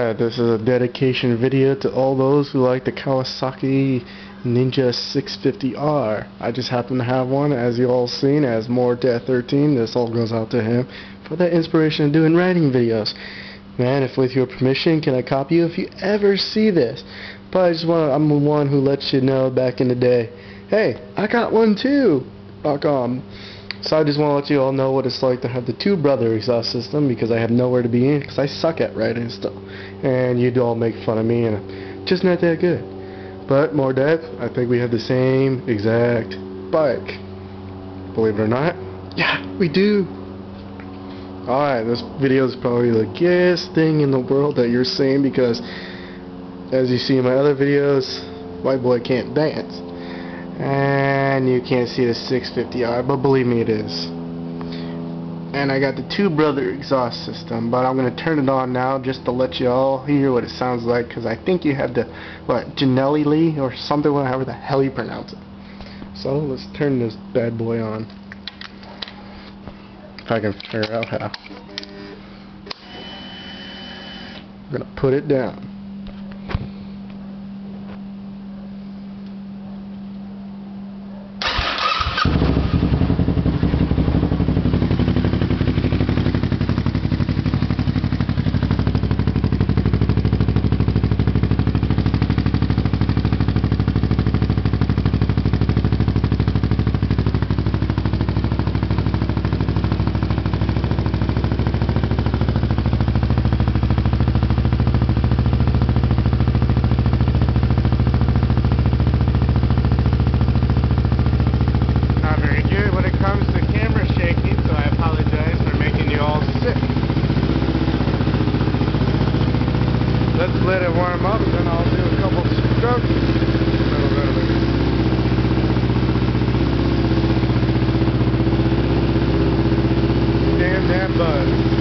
Alright, this is a dedication video to all those who like the Kawasaki Ninja 650R. I just happen to have one, as you all seen, as More Death 13. This all goes out to him for that inspiration of doing writing videos. Man, if with your permission, can I copy you if you ever see this? But I'm the one who lets you know back in the day, hey, I got one too! So I just want to let you all know what it's like to have the two-brother exhaust system, because I have nowhere to be in, because I suck at writing stuff. And you'd all make fun of me, and I'm just not that good. But, more death, I think we have the same exact bike. Believe it or not, yeah, we do. Alright, this video is probably the gayest thing in the world that you're seeing, because as you see in my other videos, white boy can't dance. And you can't see the 650R, but believe me, it is. And I got the two-brother exhaust system, but I'm going to turn it on now just to let you all hear what it sounds like, because I think you have the, Janelli Lee or something, however the hell you pronounce it. So let's turn this bad boy on. If I can figure out how. I'm going to put it down. Let's let it warm up, then I'll do a couple strokes. Damn buzz.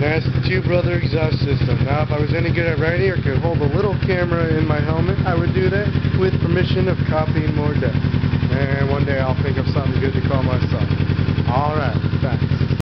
That's the two-brother exhaust system. Now, if I was any good at writing or could hold a little camera in my helmet, I would do that with permission of copying More Death. And one day I'll think of something good to call myself. Alright, back.